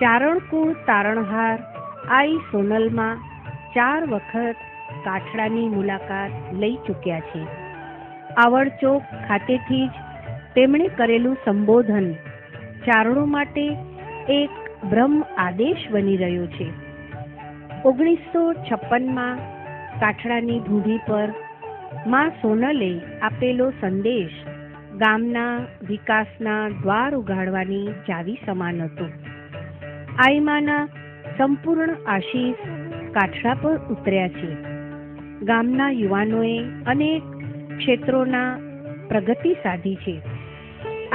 ચારણકુળ તારણહાર આઈ સોનલમાં 4 વખત કાઠડાની મુલાકાત લઈ ચૂક્યા છે. આવડચોક ખાતેથી જ તેમણે કરેલું સંબોધન ચારણો માટે એક બ્રહ્મ આદેશ બની રહ્યો છે. 1956માં કાઠડાની ભૂમિ પર માં સોનલે આપેલો સંદેશ ગામના વિકાસના દ્વાર ઉગાડવાની ચાવી સમાન હતો. આઈમાના સંપૂર્ણ આશીષ કાઠડા પર ઉતર્યા છે. ગામના યુવાનોએ અનેક ક્ષેત્રોના પ્રગતિ સાધી છે.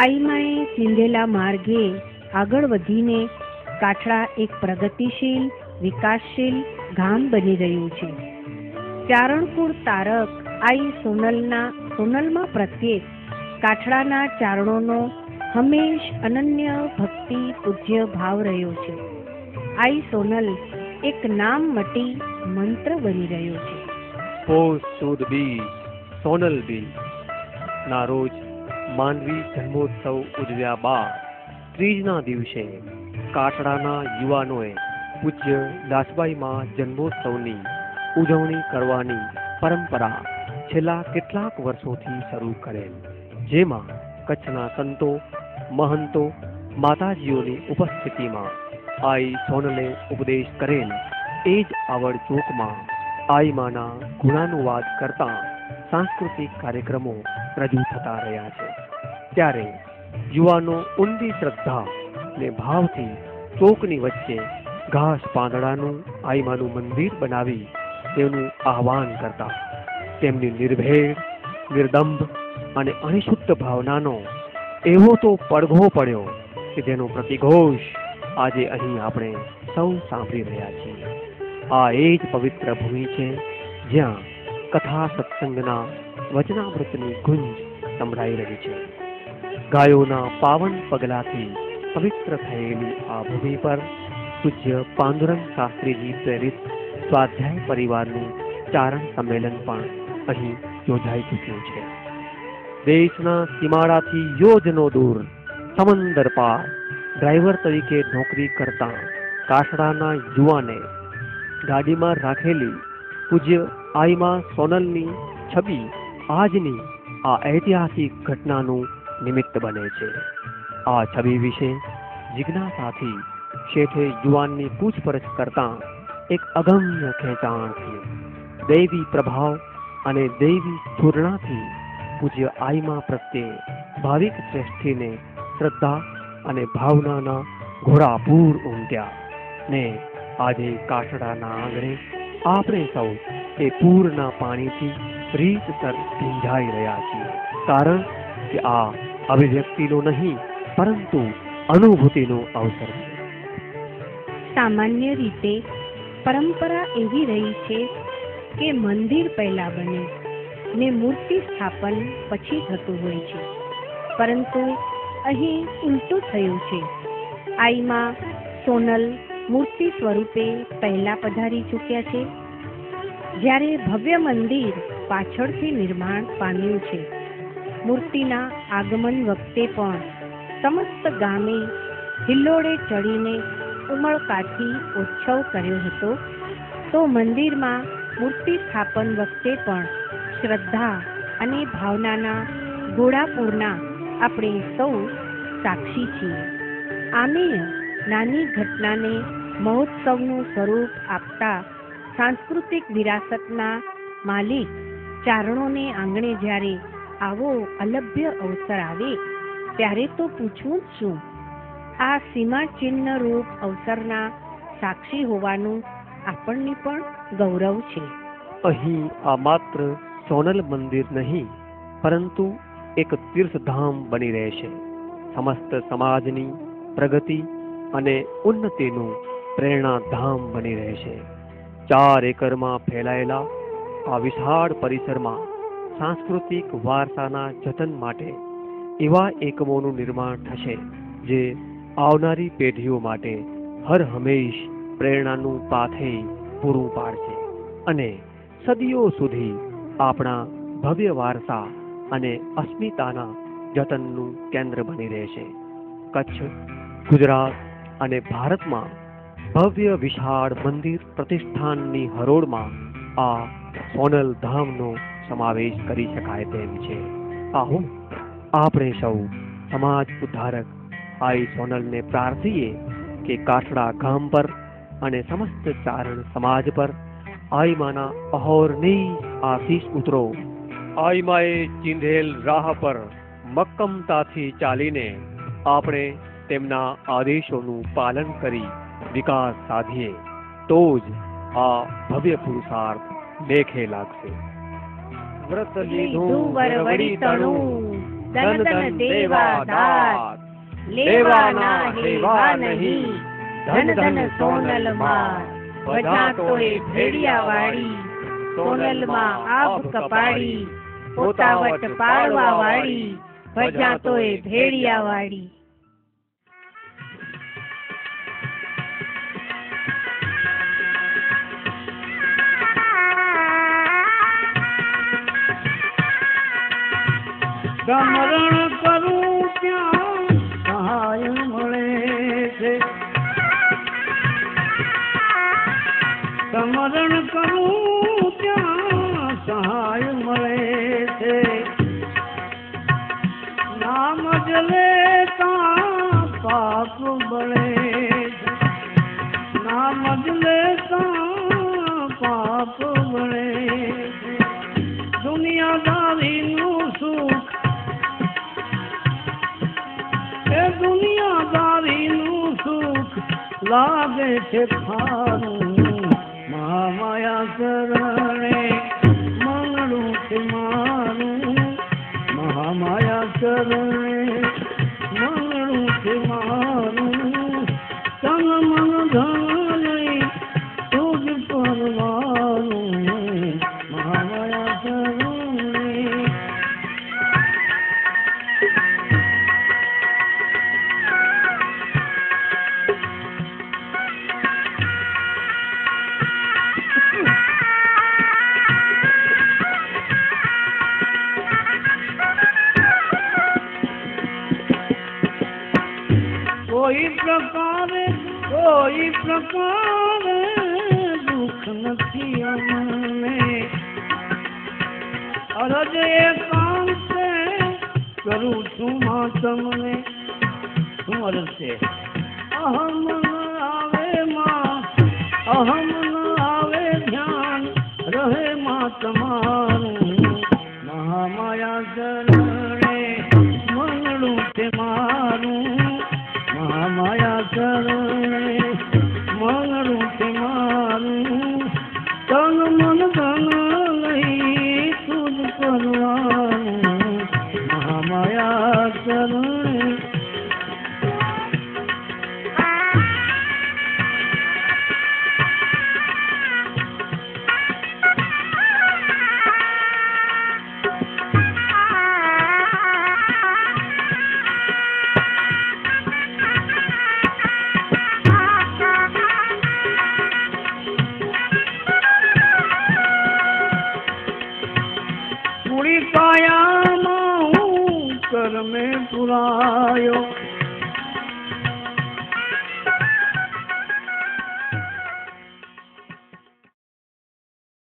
આઈમાએ ચીંધેલા માર્ગે આગળ વધીને કાઠડા એક પ્રગતિશીલ વિકાસશીલ ગામ બની રહ્યું છે. ચારણકુળ તારક આઈ સોનલમાં પ્રત્યેક કાઠડાના ચારણોનો હંમેશ અનન્ય ભક્તિ પૂજ્ય ભાવ રહ્યો છે. આઈ સોનલ એક નામ મટી મંત્ર બની રહ્યો છે. પોષ સુદ બીજ સોનલ બીજ ના રોજ માનવી જન્મોત્સવ ઉજવ્યા બાદ ત્રીજના દિવસે કાઠડાના યુવાનોએ પૂજ્ય દાસબાઈમાં જન્મોત્સવની ઉજવણી કરવાની પરંપરા છેલ્લા કેટલાક વર્ષોથી શરૂ કરેલ, જેમાં કચ્છના સંતો મહંતો માતાજીઓની ઉપસ્થિતિમાં આઈ સોનલે ઉપદેશ કરેલ એ જ આવડ ચોકમાં આઈમાના ગુણાનુવાદ કરતા સાંસ્કૃતિક કાર્યક્રમો રજૂ થતા રહ્યા છે. ત્યારે યુવાનો ઊંડી શ્રદ્ધા ને ભાવથી ચોકની વચ્ચે ઘાસ પાંદડાનું આઈમાનું મંદિર બનાવી તેનું આહ્વાન કરતા તેમની નિર્ભેળ નિર્દંભ અને અનિશુદ્ધ ભાવનાનો એવો તો પડઘો પડ્યો કે જેનો પ્રતિઘોષ આજે અહીં આપણે સૌ સાંભળી રહ્યા છીએ. આ એ જ પવિત્ર ભૂમિ છે જ્યાં કથા સત્સંગના વચનામૃતની ગુંજ સંભળાઈ રહી છે. ગાયોના પાવન પગલાથી પવિત્ર થયેલી આ ભૂમિ પર પૂજ્ય પાંડુરંગ શાસ્ત્રીજી પ્રેરિત સ્વાધ્યાય પરિવારનું ચારણ સંમેલન પણ અહીં યોજાઈ ચૂક્યું છે. દેશના સીમાડાથી યોજનો દૂર સમંદર પાર ડ્રાઈવર તરીકે નોકરી કરતા કાઠડાના યુવાને ગાડીમાં રાખેલી પૂજ્ય આઈમા સોનલની છબી આજની આ ઐતિહાસિક ઘટનાનું નિમિત્ત બને છે. આ છબી વિશે જિજ્ઞાસાથી શેઠે યુવાનની પૂછપરછ કરતા એક અગમ્ય ખેંચાણ થયું. દૈવી પ્રભાવ અને દૈવી સ્ફૂર્ણાથી પૂજ્ય આઈમા પ્રત્યે ભાવિક શ્રેષ્ઠીને શ્રદ્ધા અને ભાવનાના ઘોડાપૂર ઉમટ્યા ને આજે કાઠડાના આંગણે આપણે સૌ એ પૂરના પાણીથી રીતસર ભીંજાઈ રહ્યા છીએ. કારણ કે આ અભિવ્યક્તિનો નહીં પરંતુ અનુભૂતિનો અવસર છે. સામાન્ય રીતે પરંપરા એવી રહી છે કે મંદિર પહેલા બને ને મૂર્તિ સ્થાપન પછી થતું હોય છે, પરંતુ અહીં ઉલટું થયું છે. આઈમાં સોનલ મૂર્તિ સ્વરૂપે પહેલા પધારી ચૂક્યા છે, જ્યારે ભવ્ય મંદિર પાછળથી નિર્માણ પામ્યું છે. મૂર્તિના આગમન વખતે પણ સમસ્ત ગામે હિલ્લોળે ચડીને ઉમળકાથી ઉત્સવ કર્યો હતો, તો મંદિરમાં મૂર્તિ સ્થાપન વખતે પણ શ્રદ્ધા અને ભાવનાના ઘોડાપૂરના આપણે સૌ સાક્ષી છીએ. આમેય નાની ઘટનાને મહોત્સવનું સ્વરૂપ આપતા સાંસ્કૃતિક વિરાસતના માલિક ચારણોને આંગણે જ્યારે આવો અલભ્ય અવસર આવે ત્યારે તો પૂછવું જ શું. આ સીમાચિહ્ન રૂપ અવસરના સાક્ષી હોવાનું આપણને પણ ગૌરવ છે. અહીં આ માત્ર સોનલ મંદિર નહીં પરંતુ એક તીર્થધામ બની રહેશે. સમસ્ત સમાજની પ્રગતિ અને ઉન્નતિનું પ્રેરણાધામ બની રહેશે. 4 એકરમાં ફેલાયેલા આ વિશાળ પરિસરમાં સાંસ્કૃતિક વારસાના જતન માટે એવા એકમોનું નિર્માણ થશે જે આવનારી પેઢીઓ માટે હર હંમેશ પ્રેરણાનું પાથેય પૂરું પાડશે અને સદીઓ સુધી આપણા ભવ્ય વારસા અને અસ્મિતાના જતનનું કેન્દ્ર બની રહેશે. કચ્છ, ગુજરાત અને ભારતમાં ભવ્ય વિશાળ મંદિર પ્રતિષ્ઠાનની હરોળમાં આ સોનલ ધામનો સમાવેશ કરી શકાય તેમ છે. આવો આપણે સૌ સમાજ ઉદ્ધારક આઈ સોનલને પ્રાર્થીએ કે કાઠડા ગામ પર અને સમસ્ત ચારણ સમાજ પર આઈ માના અહોરની આશીષ ઉતરો. આઈ માએ ચીંધેલ રાહ પર મક્કમતાથી ચાલીને આપણે તેમના આદેશોનું પાલન કરી વિકાસ સાધીએ તો જ આ ભવ્ય પુરુષાર્થ લેખે લાગશે. વ્રત લીધું વરવડી તણું, ધન ધન દેવા દાત, લેવાના હેવા નહીં, ધન ધન સોનલ માં, ભજાતોય ભેડિયા વાળી, સોનલ માં આભ કપાડી, પોતાવટ પાડવા વાળી, ભજાતોય ભેડિયા વાળી. સ્મરણ કરું ત્યાં સહાય મળે છે, સ્મરણ કરું ત્યાં સહાય મળે છે, નામ જ લેતા પાપ બળે છે, નામ જ લેતા પાપ બળે છે. દુનિયાદારીનું સુખ, દુનિયાદારીનું સુખ લાગે છે ખારું, મહામાયા શરણે મંગળું છે મારું, મહામાયા શરણે મંગળું છે મારું, તન મન ધન નહીં તુજ પરવાનું, મહામાયા શરણે. કોઈ પ્રકારે દુઃખ નથી અમને, અરજ એકાંતે કરું છું માં તમને. શું અરજ છે? અહમ ન આવે માં, અહમ ન આવે ધ્યાન, રહે માં તમારું, મહામાયા શરણે મંગળું છે મારું, મહામાયા શરણે મંગળું છે મારું, તન મન ધન લઈ તુજ કરવાનું, મહામાયા શરણે. પૂરી કાયામાં હું કર્મે પુરાયો,